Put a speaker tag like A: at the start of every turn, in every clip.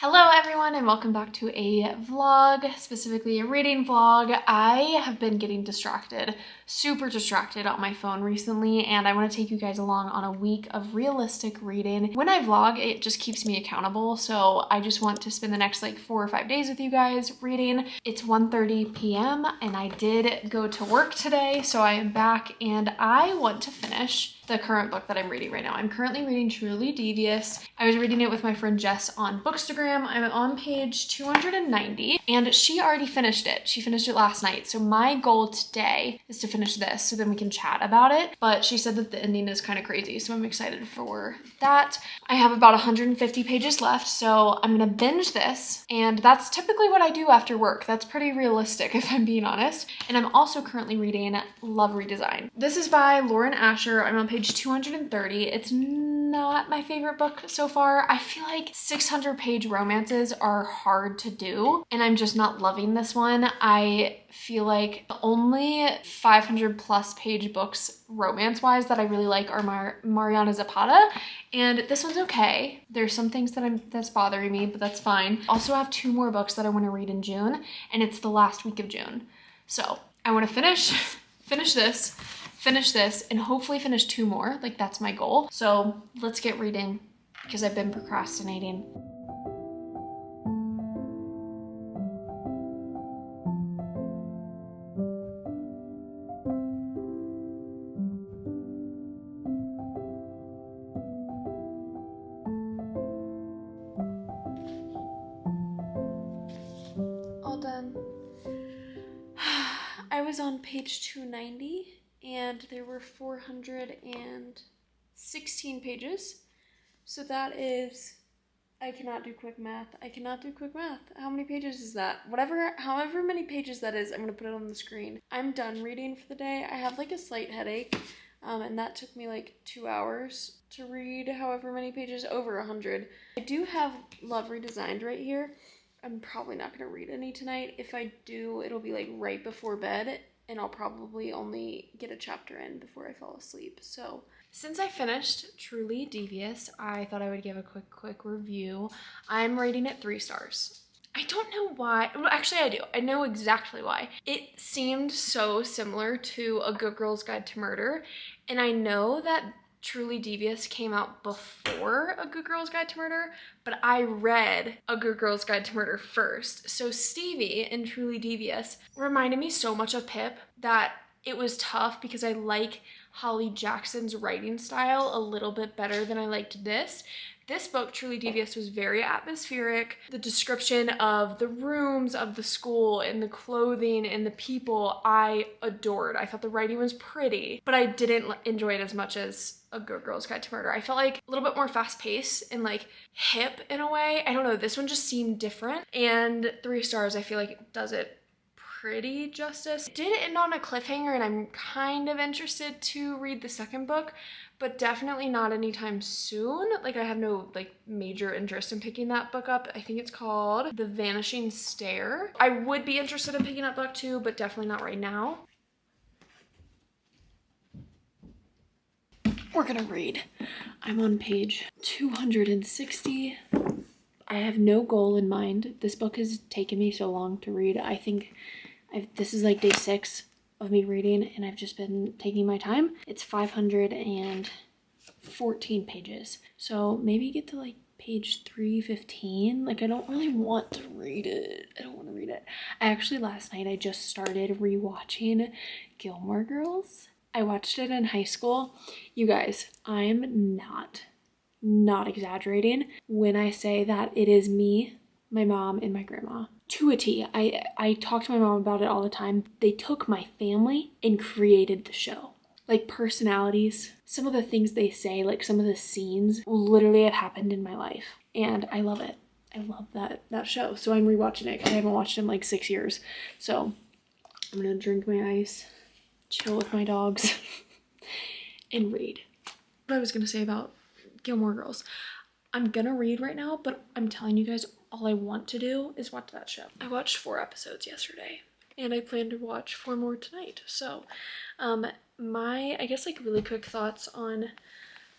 A: Hello everyone and welcome back to a vlog, specifically a reading vlog. I have been getting distracted, super distracted on my phone recently, and I want to take you guys along on a week of realistic reading. When I vlog, it just keeps me accountable, so I just want to spend the next like 4 or 5 days with you guys reading. It's 1:30 p.m. and I did go to work today, so I am back and I want to finish the current book that I'm reading right now. I'm currently reading Truly Devious. I was reading it with my friend Jess on Bookstagram. I'm on page 290 and she already finished it. She finished it last night. So my goal today is to finish this so then we can chat about it. But she said that the ending is kind of crazy, so I'm excited for that. I have about 150 pages left, so I'm gonna binge this, and that's typically what I do after work. That's pretty realistic if I'm being honest. And I'm also currently reading Love Redesign. This is by Lauren Asher. I'm on page 230. It's not my favorite book so far. I feel like 600-page romances are hard to do, and I'm just not loving this one. I feel like the only 500+ page books romance-wise that I really like are Mariana Zapata, and this one's okay. There's some things that's bothering me, but that's fine. Also have 2 more books that I want to read in June, and it's the last week of June. So I want to finish this, and hopefully finish 2 more. Like, that's my goal. So let's get reading because I've been procrastinating. All done. I was on page 290 and there were 416 pages. So that is, I cannot do quick math. How many pages is that? However many pages that is, I'm gonna put it on the screen. I'm done reading for the day. I have like a slight headache, and that took me like 2 hours to read however many pages, over 100. I do have Love Redesigned right here. I'm probably not gonna read any tonight. If I do, it'll be like right before bed, and I'll probably only get a chapter in before I fall asleep. So since I finished Truly Devious, I thought I would give a quick review. I'm rating it 3 stars. I don't know why. Well, actually I do. I know exactly why. It seemed so similar to A Good Girl's Guide to Murder, and I know that Truly Devious came out before A Good Girl's Guide to Murder, but I read A Good Girl's Guide to Murder first. So Stevie in Truly Devious reminded me so much of Pip that it was tough because I like Holly Jackson's writing style a little bit better than I liked this. This book, Truly Devious, was very atmospheric. The description of the rooms of the school and the clothing and the people, I adored. I thought the writing was pretty, but I didn't enjoy it as much as A Good Girl's Guide to Murder. I felt like a little bit more fast-paced and like hip in a way. I don't know, this one just seemed different. And 3 stars, I feel like it does it pretty justice. It did end on a cliffhanger, and I'm kind of interested to read the second book, but definitely not anytime soon. Like, I have no like major interest in picking that book up. I think it's called The Vanishing Stair. I would be interested in picking up book 2, but definitely not right now. We're gonna read. I'm on page 260. I have no goal in mind. This book has taken me so long to read. I think this is like day 6 of me reading, and I've just been taking my time. It's 514 pages. So maybe get to like page 315. Like, I don't really want to read it. I actually, last night, I just started rewatching Gilmore Girls. I watched it in high school. You guys, I'm not exaggerating when I say that it is me, my mom, and my grandma. To a T. I talk to my mom about it all the time. They took my family and created the show. Like, personalities, some of the things they say, like some of the scenes literally have happened in my life. And I love it. I love that show. So I'm rewatching it because I haven't watched it in like 6 years. So I'm gonna drink my ice, chill with my dogs, and read. What I was gonna say about Gilmore Girls. I'm gonna read right now, but I'm telling you guys, all I want to do is watch that show. I watched 4 episodes yesterday, and I plan to watch 4 more tonight. So, my, I guess, like, really quick thoughts on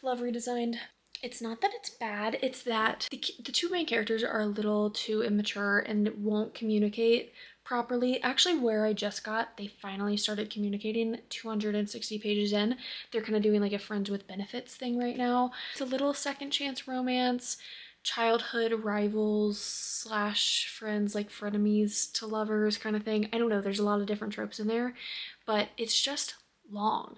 A: Love Redesigned. It's not that it's bad, it's that the two main characters are a little too immature and won't communicate properly. Actually, where I just got, they finally started communicating 260 pages in. They're kind of doing like a friends with benefits thing right now. It's a little second chance romance, childhood rivals slash friends, like frenemies to lovers kind of thing. I don't know, there's a lot of different tropes in there, but it's just long.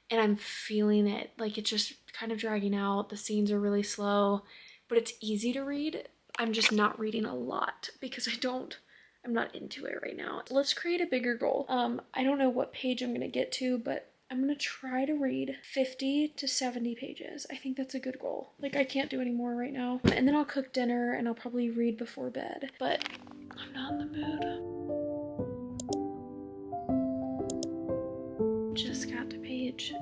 A: And I'm feeling it. Like, it's just kind of dragging out. The scenes are really slow, but it's easy to read. I'm just not reading a lot because I'm not into it right now. Let's create a bigger goal. I don't know what page I'm gonna get to, but I'm gonna try to read 50 to 70 pages. I think that's a good goal. Like, I can't do any more right now. And then I'll cook dinner and I'll probably read before bed, but I'm not in the mood. Just got to page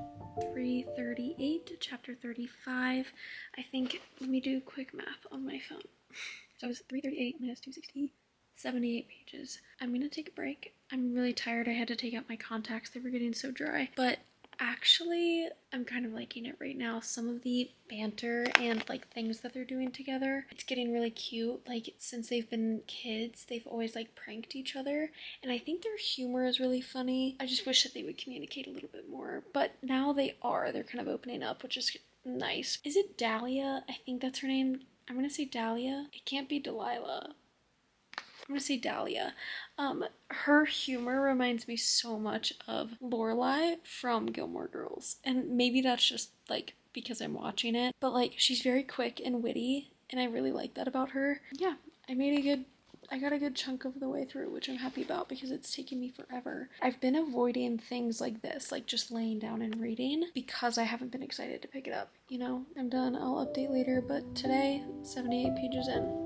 A: 338, chapter 35. I think, let me do quick math on my phone. So it was 338 minus 260, 78 pages. I'm gonna take a break. I'm really tired. I had to take out my contacts. They were getting so dry. But actually, I'm kind of liking it right now. Some of the banter and like things that they're doing together, it's getting really cute. Like, since they've been kids, they've always like pranked each other, and I think their humor is really funny. I just wish that they would communicate a little bit more, but now they're kind of opening up, which is nice. Is it Dahlia? I think that's her name. I'm gonna say Dahlia. It can't be Delilah. I'm gonna say Dahlia. Her humor reminds me so much of Lorelai from Gilmore Girls. And maybe that's just like because I'm watching it, but like, she's very quick and witty, and I really like that about her. Yeah, I got a good chunk of the way through, which I'm happy about because it's taking me forever. I've been avoiding things like this, like just laying down and reading, because I haven't been excited to pick it up. You know, I'm done. I'll update later, but today, 78 pages in.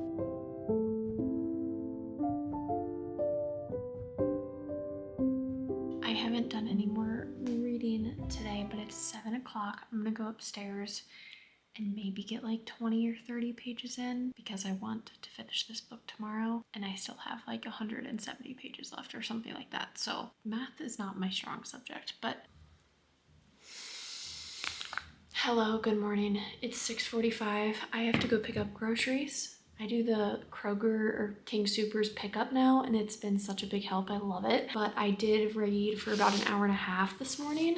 A: I haven't done any more reading today, but it's 7 o'clock. I'm gonna go upstairs and maybe get like 20 or 30 pages in because I want to finish this book tomorrow, and I still have like 170 pages left or something like that. So math is not my strong subject, but hello, good morning. It's 6:45. I have to go pick up groceries. I do the Kroger or King Soopers pickup now, and it's been such a big help. I love it. But I did read for about an hour and a half this morning.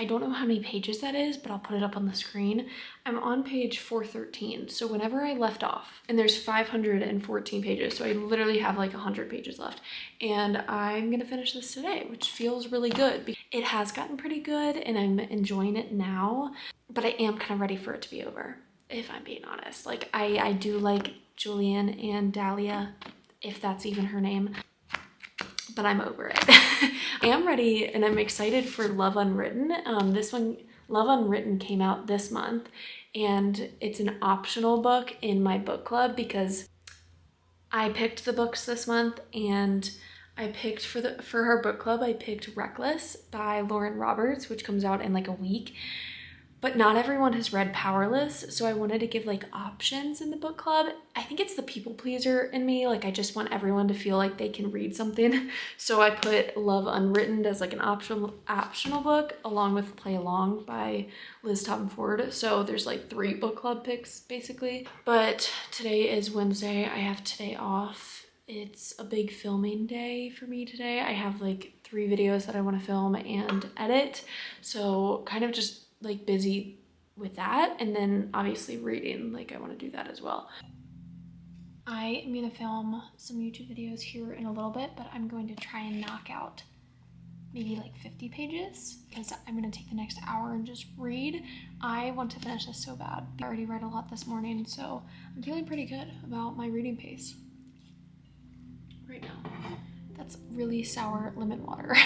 A: I don't know how many pages that is, but I'll put it up on the screen. I'm on page 413. So whenever I left off, and there's 514 pages, so I literally have like 100 pages left. And I'm gonna finish this today, which feels really good. It has gotten pretty good and I'm enjoying it now, but I am kind of ready for it to be over, if I'm being honest. Like, I do like Julian and Dahlia, if that's even her name, but I'm over it. I am ready and I'm excited for Love Unwritten. This one, Love Unwritten, came out this month, and it's an optional book in my book club because I picked the books this month, and I picked for her book club, I picked Reckless by Lauren Roberts, which comes out in like a week. But not everyone has read Powerless, so I wanted to give like options in the book club. I think it's the people pleaser in me. Like, I just want everyone to feel like they can read something. So I put Love Unwritten as like an optional book, along with Play Along by Liz Topham Ford. So there's like 3 book club picks basically. But today is Wednesday. I have today off. It's a big filming day for me today. I have like 3 videos that I want to film and edit. So kind of just like busy with that, and then obviously reading, like I want to do that as well. I am gonna film some YouTube videos here in a little bit, but I'm going to try and knock out maybe like 50 pages because I'm gonna take the next hour and just read. I want to finish this so bad. I already read a lot this morning, so I'm feeling pretty good about my reading pace right now. That's really sour lemon water.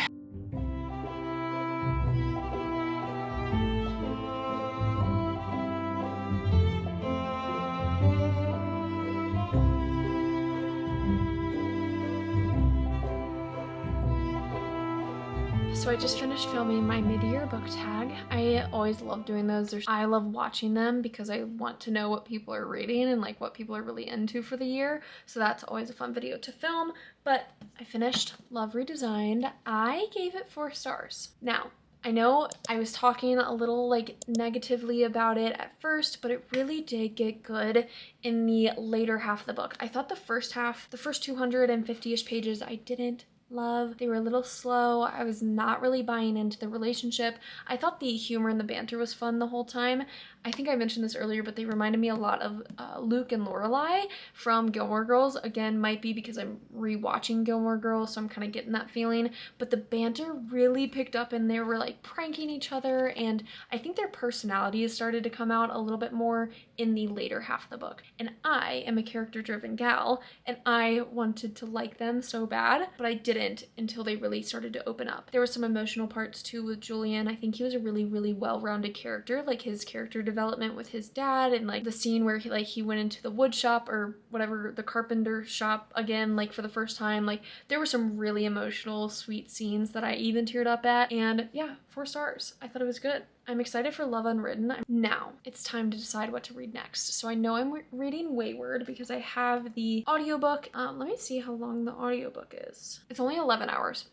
A: So I just finished filming my mid-year book tag. I always love doing those. I love watching them because I want to know what people are reading and like what people are really into for the year. So that's always a fun video to film. But I finished Love Redesigned. I gave it 4 stars. Now, I know I was talking a little like negatively about it at first, but it really did get good in the later half of the book. I thought the first half, the first 250-ish pages, I didn't love. They were a little slow. I was not really buying into the relationship. I thought the humor and the banter was fun the whole time. I think I mentioned this earlier, but they reminded me a lot of Luke and Lorelai from Gilmore Girls. Again, might be because I'm rewatching Gilmore Girls, so I'm kind of getting that feeling. But the banter really picked up and they were like pranking each other, and I think their personalities started to come out a little bit more in the later half of the book. And I am a character-driven gal, and I wanted to like them so bad, but I didn't until they really started to open up. There were some emotional parts too with Julian. I think he was a really, really well-rounded character, like his character development with his dad, and like the scene where he went into the wood shop or whatever, the carpenter shop again, like for the first time. Like there were some really emotional, sweet scenes that I even teared up at, and yeah, 4 stars. I thought it was good. I'm excited for Love Unwritten. Now it's time to decide what to read next. So I know I'm reading Wayward because I have the audiobook. Let me see how long the audiobook is. It's only 11 hours.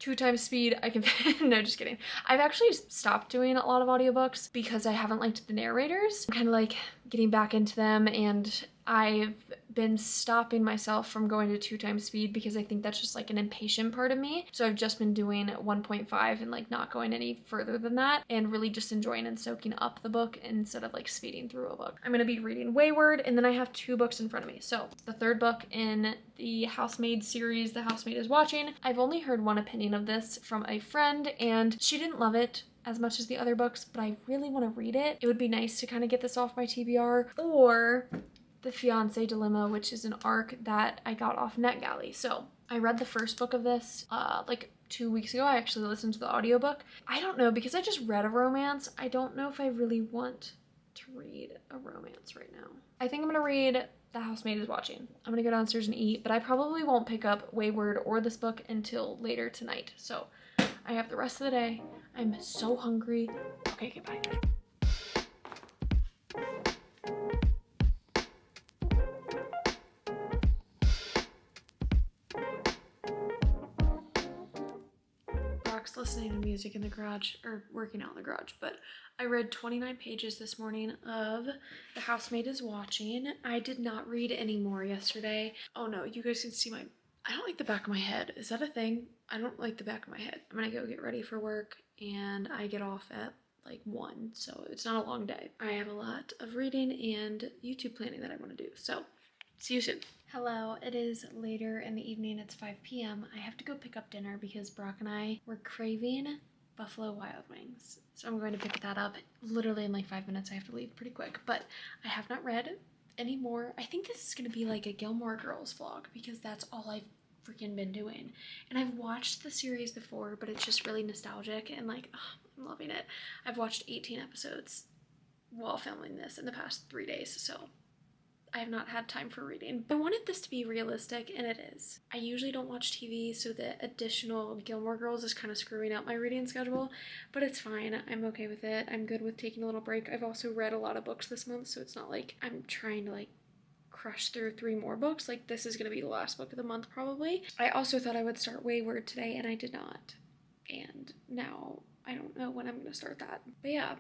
A: 2 times speed, I can, no, just kidding. I've actually stopped doing a lot of audiobooks because I haven't liked the narrators. I'm kind of like getting back into them, and I've been stopping myself from going to 2 times speed because I think that's just like an impatient part of me. So I've just been doing 1.5 and like not going any further than that, and really just enjoying and soaking up the book instead of like speeding through a book. I'm gonna be reading Wayward, and then I have 2 books in front of me. So the 3rd book in the Housemaid series, The Housemaid is Watching. I've only heard one opinion of this from a friend, and she didn't love it as much as the other books, but I really want to read it. It would be nice to kind of get this off my TBR. Or The Fiancé Dilemma, which is an arc that I got off NetGalley. So I read the first book of this like 2 weeks ago. I actually listened to the audiobook. I don't know, because I just read a romance, I don't know if I really want to read a romance right now. I think I'm gonna read The Housemaid is Watching. I'm gonna go downstairs and eat, but I probably won't pick up Wayward or this book until later tonight. So I have the rest of the day. I'm so hungry. Okay, goodbye. Brock's listening to music in the garage, or working out in the garage, but I read 29 pages this morning of The Housemaid is Watching. I did not read any more yesterday. Oh no, you guys can see I don't like the back of my head. Is that a thing? I don't like the back of my head. I'm gonna go get ready for work, and I get off at like 1, so it's not a long day. I have a lot of reading and YouTube planning that I want to do, so see you soon. Hello, it is later in the evening. It's 5 p.m. I have to go pick up dinner because Brock and I were craving Buffalo Wild Wings. So I'm going to pick that up literally in like 5 minutes. I have to leave pretty quick, but I have not read anymore. I think this is going to be like a Gilmore Girls vlog because that's all I've freaking been doing. And I've watched the series before, but it's just really nostalgic and like, oh, I'm loving it. I've watched 18 episodes while filming this in the past 3 days, so I have not had time for reading. I wanted this to be realistic, and it is. I usually don't watch TV, so the additional Gilmore Girls is kind of screwing up my reading schedule, but it's fine. I'm okay with it. I'm good with taking a little break. I've also read a lot of books this month, so it's not like I'm trying to like crush through 3 more books. Like this is gonna be the last book of the month probably. I also thought I would start Wayward today, and I did not. And now I don't know when I'm gonna start that. But yeah,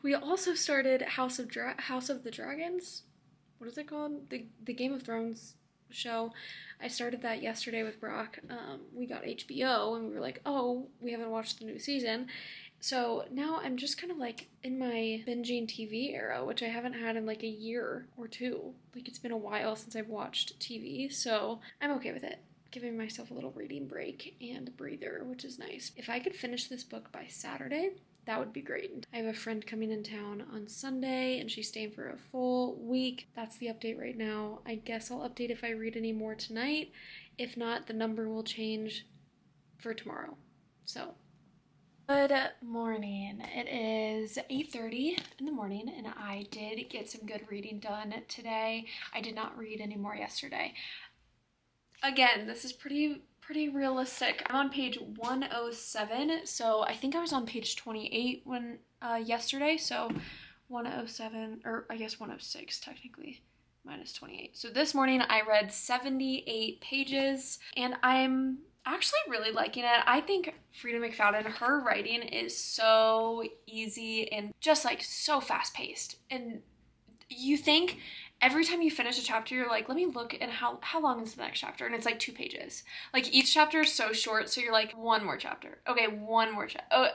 A: we also started House of the Dragons. What is it called? The Game of Thrones show. I started that yesterday with Brock. We got HBO and we were like, oh, we haven't watched the new season. So now I'm just kind of like in my binging TV era, which I haven't had in like a year or 2. Like it's been a while since I've watched TV, so I'm okay with it. Giving myself a little reading break and breather, which is nice. If I could finish this book by Saturday, that would be great. I have a friend coming in town on Sunday and she's staying for a full week. That's the update right now. I guess I'll update if I read any more tonight. If not, the number will change for tomorrow. So, good morning. It is 8:30 in the morning and I did get some good reading done today. I did not read any more yesterday. Again, this is pretty realistic. I'm on page 107, so I think I was on page 28 when yesterday, so 107, or I guess 106 technically, minus 28. So this morning I read 78 pages, and I'm actually really liking it. I think Frida McFadden, her writing is so easy and just like so fast paced. And you think every time you finish a chapter, you're like, let me look and how long is the next chapter? And it's like 2 pages. Like each chapter is so short, so you're like, one more chapter. Okay, one more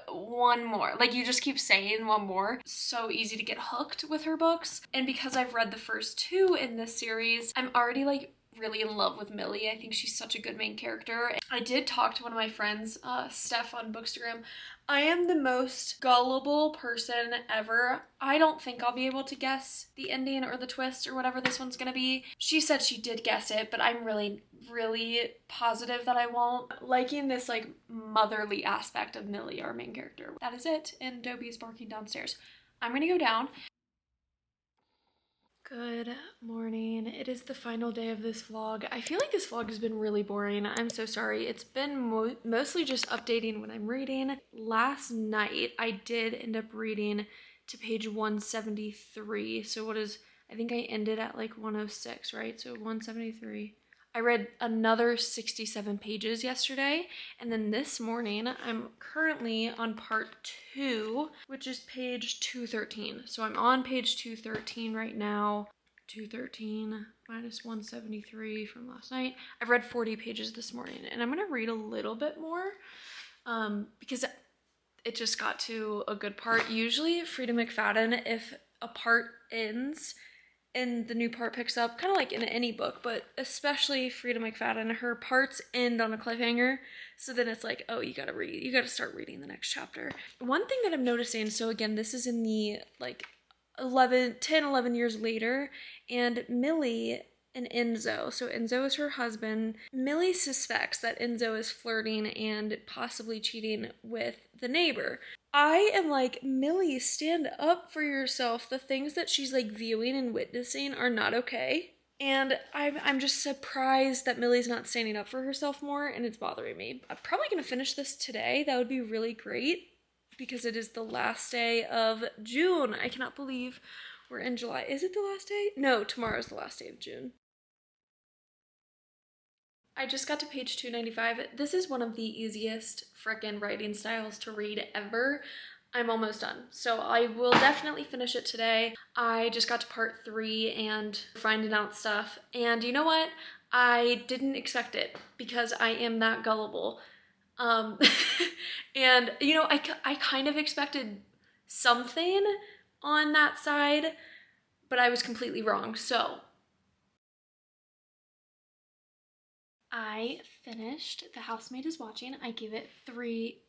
A: one more. Like you just keep saying one more. So easy to get hooked with her books. And because I've read the first 2 in this series, I'm already like really in love with Millie. I think she's such a good main character. I did talk to one of my friends, Steph on Bookstagram. I am the most gullible person ever. I don't think I'll be able to guess the ending or the twist or whatever this one's gonna be. She said she did guess it, but I'm really positive that I won't. Liking this like motherly aspect of Millie, our main character. That is it, and Dobie's barking downstairs. I'm gonna go down. Good morning. It is the final day of this vlog. I feel like this vlog has been really boring. I'm so sorry. It's been mostly just updating when I'm reading. Last night, I did end up reading to page 173. So I think I ended at like 106, right? So 173. I read another 67 pages yesterday, and then this morning I'm currently on part 2, which is page 213. So I'm on page 213 right now. 213 minus 173 from last night. I've read 40 pages this morning, and I'm gonna read a little bit more because it just got to a good part. Usually Frida McFadden, if a part ends and the new part picks up, kind of like in any book, but especially Frida McFadden, her parts end on a cliffhanger. So then it's like, oh, you gotta start reading the next chapter. One thing that I'm noticing, so again, this is in the like 11 years later, and Millie and Enzo, so Enzo is her husband. Millie suspects that Enzo is flirting and possibly cheating with the neighbor. I am like, Millie, stand up for yourself. The things that she's like viewing and witnessing are not okay. And I'm just surprised that Millie's not standing up for herself more, and it's bothering me. I'm probably gonna finish this today. That would be really great because it is the last day of June. I cannot believe we're in July. Is it the last day? No, tomorrow's the last day of June. I just got to page 295. This is one of the easiest frickin' writing styles to read ever. I'm almost done, so I will definitely finish it today. I just got to part 3 and finding out stuff, and you know what? I didn't expect it because I am that gullible. And you know, I kind of expected something on that side, but I was completely wrong. So I finished The Housemaid is Watching. I gave it 3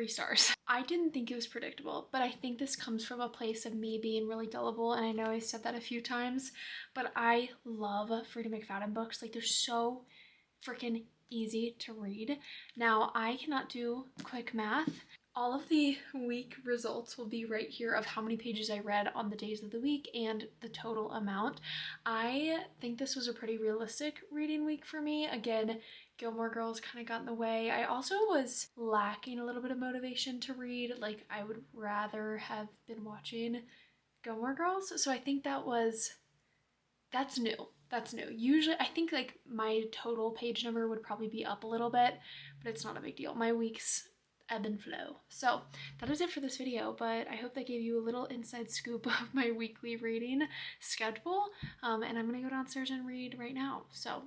A: stars. I didn't think it was predictable, but I think this comes from a place of me being really gullible, and I know I said that a few times, but I love Frida McFadden books. Like, they're so freaking easy to read. Now, I cannot do quick math. All of the week results will be right here of how many pages I read on the days of the week and the total amount. I think this was a pretty realistic reading week for me. Again, Gilmore Girls kind of got in the way. I also was lacking a little bit of motivation to read. Like, I would rather have been watching Gilmore Girls. So I think that's new. That's new. Usually, I think like my total page number would probably be up a little bit, but it's not a big deal. My weeks ebb and flow. So that is it for this video, but I hope that gave you a little inside scoop of my weekly reading schedule. And I'm gonna go downstairs and read right now. So